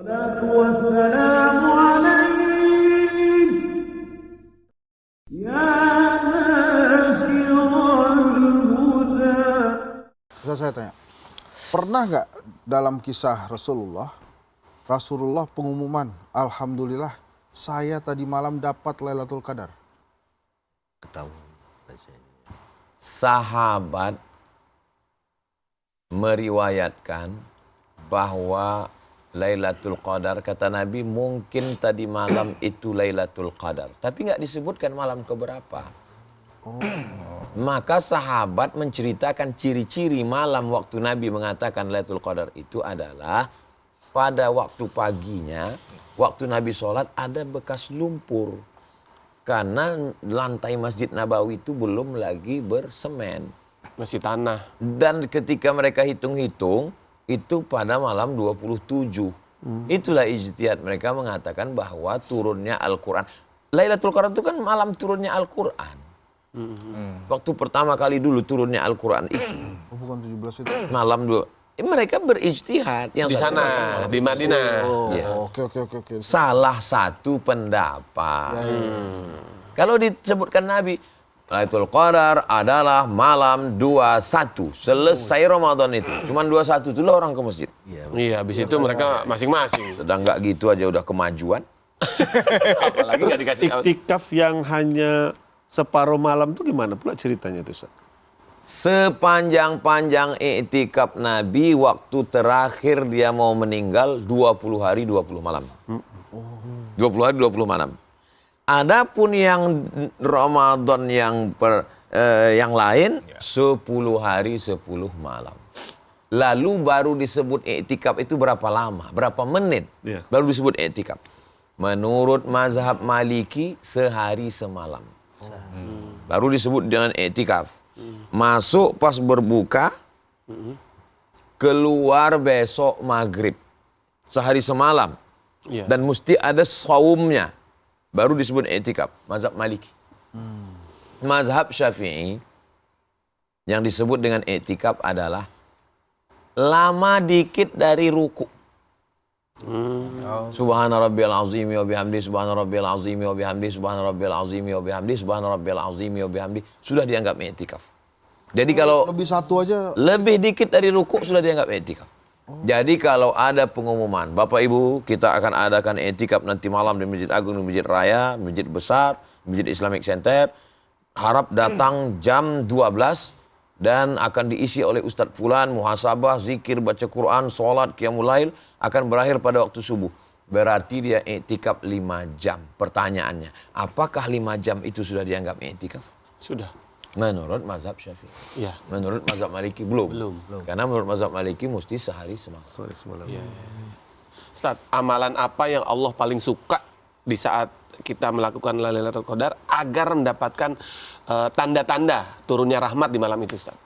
Salatu wassalamu alaik ya nasirul huda. Bisa saya tanya, pernah nggak dalam kisah Rasulullah pengumuman, Alhamdulillah saya tadi malam dapat Lailatul Qadar? Ketahuan sahabat meriwayatkan bahwa Lailatul Qadar, kata Nabi, mungkin tadi malam itu Lailatul Qadar, tapi nggak disebutkan malam keberapa. Maka sahabat menceritakan ciri-ciri malam waktu Nabi mengatakan Lailatul Qadar itu adalah pada waktu paginya, waktu Nabi sholat ada bekas lumpur. Karena lantai Masjid Nabawi itu belum lagi bersemen. Masih tanah. Dan ketika mereka hitung-hitung, itu pada malam 27. Itulah ijtihad mereka mengatakan bahwa turunnya Al-Quran. Lailatul Qadar itu kan malam turunnya Al-Quran. Waktu pertama kali dulu turunnya Al-Quran itu. Oh, bukan 17 itu? Malam mereka berijtihad. Yang Di sana, di Madinah. Ya. Oke. Salah satu pendapat. Kalau disebutkan Nabi, Lailatul Qadar adalah malam 21. Selesai Ramadan itu. Cuman 21 itulah orang ke masjid. Iya, habis itu mereka masing-masing. Sedang nggak gitu aja udah kemajuan. Apalagi nggak dikasih tahu. Iktikaf yang hanya separuh malam itu gimana pula ceritanya itu, Ustaz? Sepanjang-panjang iktikaf Nabi, waktu terakhir dia mau meninggal 20 hari 20 malam. 20 hari 20 malam. Adapun yang Ramadan yang lain 10 hari 10 malam. Lalu baru disebut iktikaf itu berapa lama, berapa menit baru disebut iktikaf. Menurut mazhab Maliki sehari semalam. Baru disebut dengan iktikaf. Masuk pas berbuka, keluar besok maghrib, sehari semalam, dan mesti ada saumnya, baru disebut i'tikaf. Mazhab Maliki. Mazhab Syafi'i yang disebut dengan i'tikaf adalah lama dikit dari ruku. Subhana rabbiyal azimi wa bihamdi, subhana rabbiyal azimi wa bihamdi, subhana rabbiyal azimi wa bihamdi, subhana rabbiyal azimi wa bihamdi, sudah dianggap i'tikaf. Jadi kalau lebih satu aja, lebih dikit dari ruku sudah dianggap i'tikaf. Jadi kalau ada pengumuman, Bapak Ibu, kita akan adakan i'tikaf nanti malam di Masjid Agung, di Masjid Raya, Masjid Besar, Masjid Islamic Center, harap datang jam 12 dan akan diisi oleh Ustadz Fulan, muhasabah, zikir, baca Quran, sholat, qiyamul lail, akan berakhir pada waktu subuh. Berarti dia i'tikaf 5 jam. Pertanyaannya, apakah 5 jam itu sudah dianggap i'tikaf? Sudah. Menurut mazhab Syafi'i. Ya. Menurut mazhab Maliki belum. Karena menurut mazhab Maliki mesti sehari semalam. Ya. Ustaz, amalan apa yang Allah paling suka di saat kita melakukan Lailatul Qadar agar mendapatkan tanda-tanda turunnya rahmat di malam itu, Ustaz?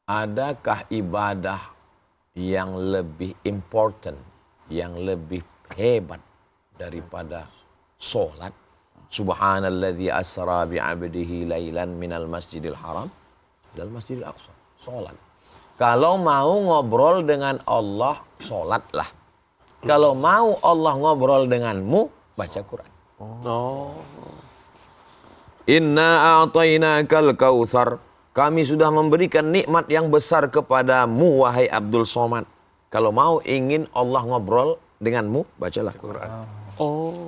Adakah ibadah yang lebih important, yang lebih hebat daripada sholat? Subhanalladzi asra bi'abdihi lailan minal masjidil haram ilal masjidil aqsa. Sholat. Kalau mau ngobrol dengan Allah, sholatlah. Kalau mau Allah ngobrol denganmu, baca Quran. Inna a'tainakal kautsar. Kami sudah memberikan nikmat yang besar kepadamu, wahai Abdul Somad. Kalau mau ingin Allah ngobrol denganmu, bacalah Quran.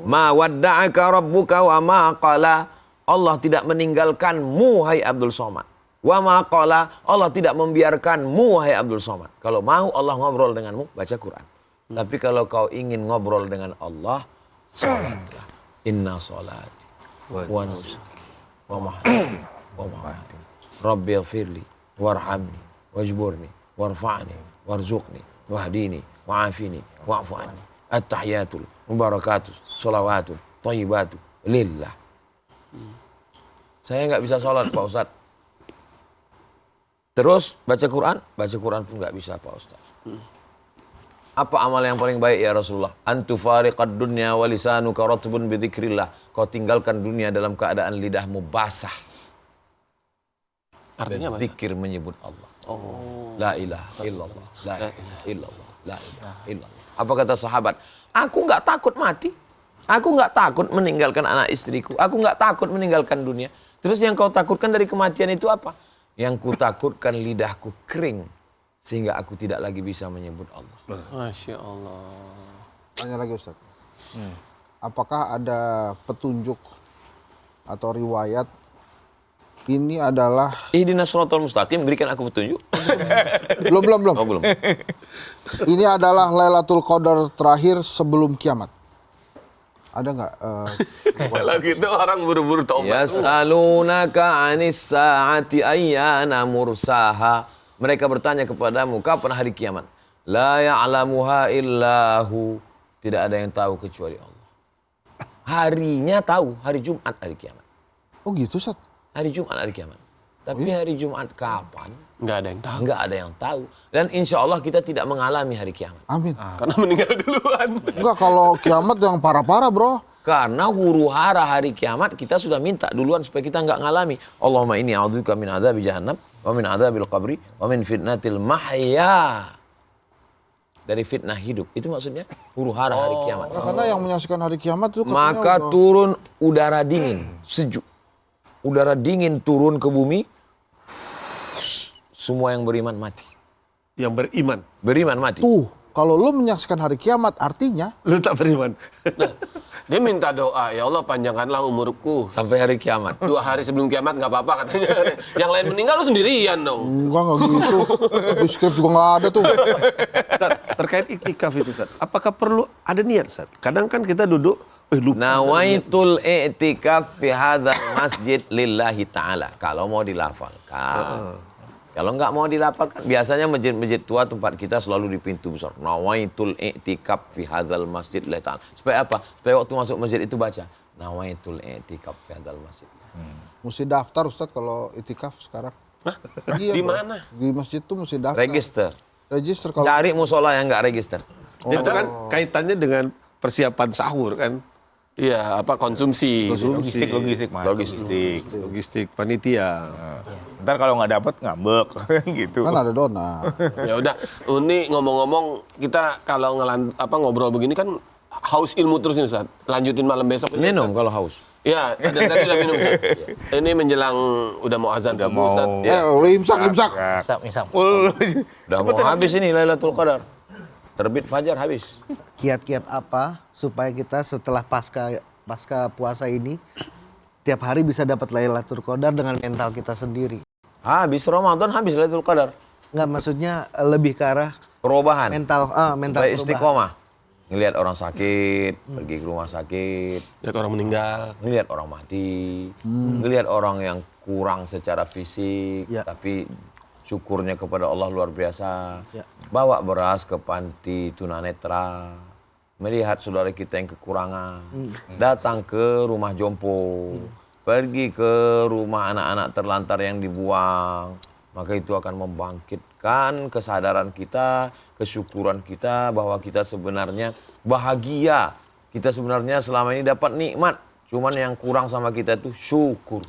Ma wadda'aka rabbuka wa ma qala. Allah tidak meninggalkanmu, hai Abdul Somad. Wa ma qala. Allah tidak membiarkanmu, hai Abdul Somad. Kalau mau Allah ngobrol denganmu, baca Quran. Tapi kalau kau ingin ngobrol dengan Allah, salatlah. Inna salati wa nusuki wa mahyaya wa mamati rabbighfirli warhamni wajburni warfa'ni warzuqni wahdini wa'afini wa'fu anni. At-tahiyatul mubarakatus sholawatul thayyibatu lillah. Saya nggak bisa sholat, Pak Ustadz. Terus baca Quran pun nggak bisa, Pak Ustadz. Apa amal yang paling baik ya Rasulullah? Antufariqad dunya wa lisanuka ratbun bi dzikrillah. Kau tinggalkan dunia dalam keadaan lidahmu basah. Artinya apa? Zikir menyebut Allah. La ilaha illallah. La ilaha illallah. La ilaha illallah. Apa kata sahabat? Aku nggak takut mati. Aku nggak takut meninggalkan anak istriku. Aku nggak takut meninggalkan dunia. Terus yang kau takutkan dari kematian itu apa? Yang ku takutkan lidahku kering. Sehingga aku tidak lagi bisa menyebut Allah. Masya Allah. Tanya lagi Ustaz. Apakah ada petunjuk atau riwayat ini adalah Ihdinas shiratal mustaqim, berikan aku petunjuk. belum. Oh, belum. Ini adalah Lailatul Qadar terakhir sebelum kiamat. Ada nggak? Kalau gitu orang buru-buru taubat. Yas'alunaka 'anis sa'ati ayyana mursaha. Mereka bertanya kepadamu kapan hari kiamat? La ya'lamuha illahu. Tidak ada yang tahu kecuali Allah. Harinya tahu, hari Jumat hari kiamat. Oh gitu Ustaz. Hari Jumat hari kiamat. Tapi hari Jumat kapan? Nggak ada yang tahu. Enggak ada yang tahu. Dan insya Allah kita tidak mengalami hari kiamat. Amin. Karena meninggal duluan. Enggak, kalau kiamat yang parah-parah bro. Karena huru hara hari kiamat kita sudah minta duluan supaya kita nggak ngalami. Allahumma inni a'udzubika min adzabi jahannam wa min adzabil qabri wa min fitnatil mahya. Dari fitnah hidup. Itu maksudnya huru hara hari kiamat. Nah, karena yang menyaksikan hari kiamat itu katanya Maka udah- turun udara dingin, sejuk. Udara dingin turun ke bumi. Semua yang beriman mati. Yang beriman. Beriman mati. Tuh, kalau lo menyaksikan hari kiamat artinya Lu tak beriman. Dia minta doa, ya Allah panjangkanlah umurku. Sampai hari kiamat. 2 hari sebelum kiamat nggak apa-apa katanya. Yang lain meninggal lu sendirian dong. enggak gitu. Di skrip juga nggak ada tuh. Ustaz, terkait iktikaf itu, Ustaz. Apakah perlu ada niat, Ustaz? Kadang kan kita duduk, lupa. Nawaitul i'tikaf fi hadzal masjid lillahi ta'ala. Kalau mau dilafalkan. Kalau nggak mau dilafalkan, biasanya masjid-masjid tua tempat kita selalu di pintu besar. Nawaitul i'tikaf fi hadzal masjid lillahi ta'ala. Supaya apa? Supaya waktu masuk masjid itu baca. Nawaitul i'tikaf fi hadzal masjid. Mesti daftar Ustaz kalau itikaf sekarang. Iya, Di bro. mana? Di masjid tuh mesti daftar. Register. Register kalau Cari musola yang nggak register. Itu kan kaitannya dengan persiapan sahur kan. Iya, apa konsumsi. Logistik mas. Logistik panitia. Ntar kalau nggak dapet ngambek gitu. kan ada dona. Ya udah, ini ngomong-ngomong kita kalau ngobrol begini kan haus ilmu terus nih Ustaz. Lanjutin malam besok. ini, Minum Ustaz. kalau haus. Iya, tadi udah minum Ustaz. Ini menjelang udah mau azan Udah subuh Ustaz. mau- Ya. Imsak. Udah mau habis ini Lailatul Qadar. Terbit fajar habis. Kiat-kiat apa supaya kita setelah pasca puasa ini tiap hari bisa dapat Lailatul Qadar dengan mental kita sendiri. Habis Ramadan habis Lailatul Qadar. Enggak, maksudnya lebih ke arah Perubahan. mental mental Supaya perubahan. istiqomah. Ngelihat orang sakit, pergi ke rumah sakit, Lihat orang meninggal. ngelihat orang mati, ngelihat orang yang kurang secara fisik, Ya. tapi syukurnya kepada Allah luar biasa. Ya. Bawa beras ke panti tunanetra, melihat saudara kita yang kekurangan, datang ke rumah jompo, pergi ke rumah anak-anak terlantar yang dibuang, maka itu akan membangkitkan kesadaran kita, kesyukuran kita bahwa kita sebenarnya bahagia. Kita sebenarnya selama ini dapat nikmat, cuman yang kurang sama kita itu syukur.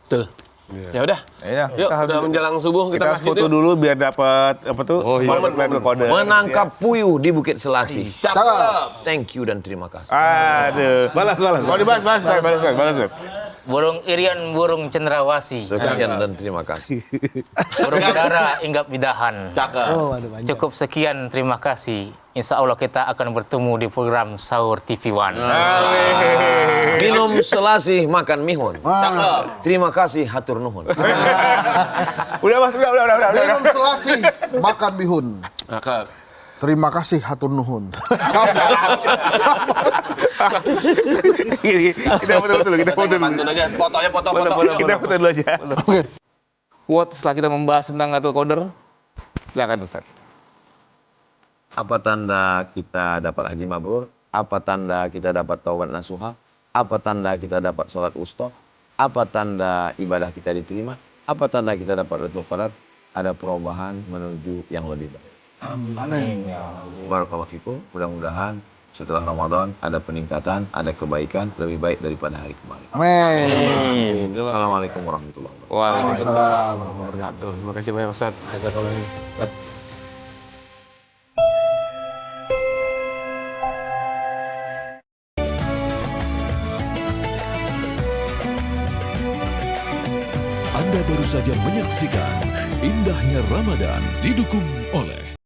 Tuh. Ya udah. Iya, Yuk, kita udah menjelang subuh kita Kita masjid foto yuk. dulu biar dapat apa tuh? Momen Lailatul Qadar. Menangkap puyuh di Bukit Selasih. Cakep. Thank you dan terima kasih. Aduh. Balas. Mau dibahas, balas. Burung irian, burung cendrawasih. Sekian dan terima kasih. Burung udara, inggap bidahan. Cakep. Oh, ada banyak. Cukup sekian, terima kasih. Insya Allah kita akan bertemu di program Sahur TV One. Minum selasih, makan mihun. Cakep. Terima kasih, hatur nuhun. Udah mas, udah. Minum selasih, makan bihun. Cakep. Terima kasih hatur nuhun. Kita foto dulu, kita foto dulu. Pantun aja. Fotonya foto. Kita foto dulu aja. Quote setelah kita membahas tentang Lailatul Qadar, silakan Ustaz. Apa tanda kita dapat haji mabrur? Apa tanda kita dapat taubat nasuha? Apa tanda kita dapat sholat wusta? Apa tanda ibadah kita diterima? Apa tanda kita dapat Lailatul Qadar? Ada perubahan menuju yang lebih baik. Amin. Barakallahu fikum. Mudah-mudahan setelah Ramadan ada peningkatan, ada kebaikan lebih baik daripada hari kemarin. Amin. Assalamualaikum warahmatullahi wabarakatuh. Waalaikumsalam warahmatullahi wabarakatuh. Terima kasih banyak Ustaz. Anda baru saja menyaksikan Indahnya Ramadan didukung oleh